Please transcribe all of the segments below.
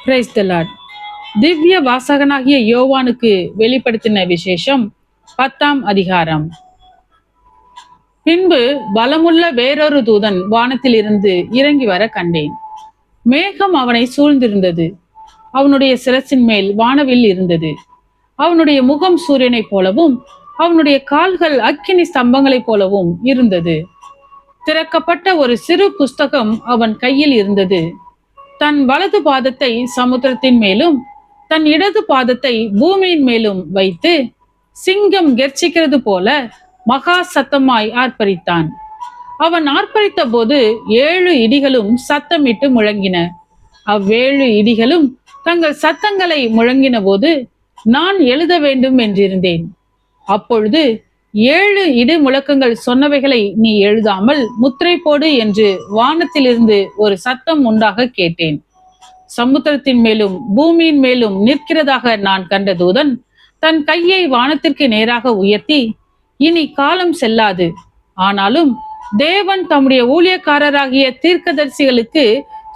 Praise the Lord. திவ்ய வாசகனாகிய யோவானுக்கு வெளிப்படுத்தின விசேஷம் 10ஆம் அதிகாரம். பின்பு பலமுள்ள வேறொரு தூதன் வானத்திலிருந்து இறங்கி வர கண்டேன். மேகம் அவனை சூழ்ந்திருந்தது. அவனுடைய சிரசின் மேல் வானவில் இருந்தது. அவனுடைய முகம் சூரியனைப் போலவும் அவனுடைய கால்கள் அக்கினி ஸ்தம்பங்களைப் போலவும் இருந்தது. திறக்கப்பட்ட ஒரு சிறு புஸ்தகம் அவன் கையில் இருந்தது. தன் வலது பாதத்தை சமுத்திரத்தின் மேலும் தன் இடது பாதத்தை பூமியின் மேலும் வைத்து சிங்கம் கெர்ச்சிக்கிறது போல மகா சத்தமாய் ஆர்ப்பரித்தான். அவன் ஆர்ப்பரித்த போது 7 இடிகளும் சத்தமிட்டு முழங்கின. அவ்வேழு இடிகளும் தங்கள் சத்தங்களை முழங்கின போது நான் எழுத வேண்டும் என்றிருந்தேன். அப்பொழுது 7 இடி முழக்கங்கள் சொன்னவைகளை நீ எழுதாமல் முத்திரை போடு என்று வானத்திலிருந்து ஒரு சத்தம் உண்டாக கேட்டேன். சமுத்திரத்தின் மேலும் பூமியின் மேலும் நிற்கிறதாக நான் கண்ட தூதன் தன் கையை வானத்திற்கு நேராக உயர்த்தி, இனி காலம் செல்லாது, ஆனாலும் தேவன் தம்முடைய ஊழியக்காரராகிய தீர்க்கதரிசிகளுக்கு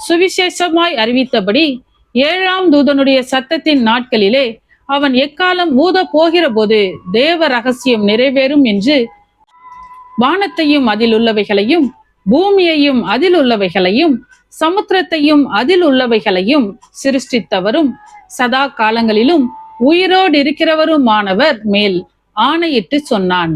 சுவிசேஷமாய் அறிவித்தபடி 7ஆம் தூதனுடைய சத்தத்தின் நாட்களிலே அவன் எக்காலம் ஊத போகிற போது தேவ ரகசியம் நிறைவேறும் என்று வானத்தையும் அதில் உள்ளவைகளையும் பூமியையும் அதில் உள்ளவைகளையும் சமுத்திரத்தையும் அதில் உள்ளவைகளையும் சிருஷ்டித்தவரும் சதா காலங்களிலும் உயிரோடு இருக்கிறவருமானவர் மேல் ஆணையிட்டு சொன்னான்.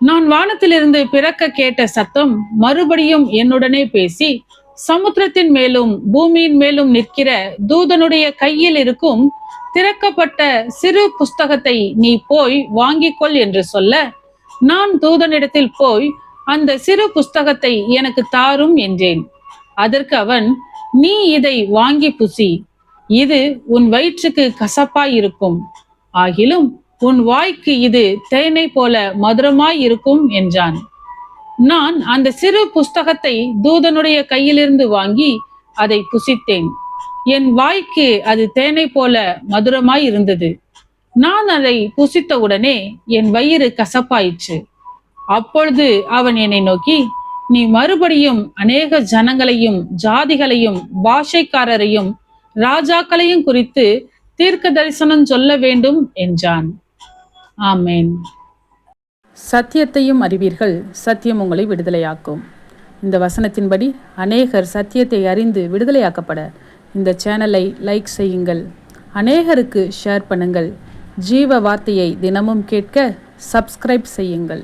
நான் வானத்திலிருந்து பிறக்க கேட்ட சத்தம் மறுபடியும் என்னுடனே பேசி, சமுத்திரத்தின் மேலும் பூமியின் மேலும் நிற்கிற தூதனுடைய கையில் இருக்கும் திறக்கப்பட்ட சிறு புஸ்தகத்தை நீ போய் வாங்கிக்கொள் என்று சொல்ல, நான் தூதனிடத்தில் போய் அந்த சிறு புஸ்தகத்தை எனக்கு தாரும் என்றேன். அதற்கு அவன், நீ இதை வாங்கி புசி, இது உன் வயிற்றுக்கு கசப்பாய் இருக்கும், ஆகிலும் உன் வாய்க்கு இது தேனை போல மதுரமாய் இருக்கும் என்றான். நான் அந்த சிறு புஸ்தகத்தை தூதனுடைய கையிலிருந்து வாங்கி அதை புசித்தேன். என் வாய்க்கு அது தேனை போல மதுரமாய் இருந்தது. நான் அதை புசித்தவுடனே என் வயிறு கசப்பாயிற்று. அப்பொழுது அவன் என்னை நோக்கி, நீ மறுபடியும் அநேக ஜனங்களையும் ஜாதிகளையும் பாஷைக்காரரையும் ராஜாக்களையும் குறித்து தீர்க்க தரிசனம் சொல்ல வேண்டும் என்றான். ஆமேன். சத்தியத்தையும் அறிவீர்கள், சத்தியம் உங்களை விடுதலையாக்கும். இந்த வசனத்தின்படி அநேகர் சத்தியத்தை அறிந்து விடுதலையாக்கப்பட இந்த சேனலை லைக் செய்யுங்கள், அநேகருக்கு ஷேர் பண்ணுங்கள். ஜீவ வார்த்தையை தினமும் கேட்க சப்ஸ்கிரைப் செய்யுங்கள்.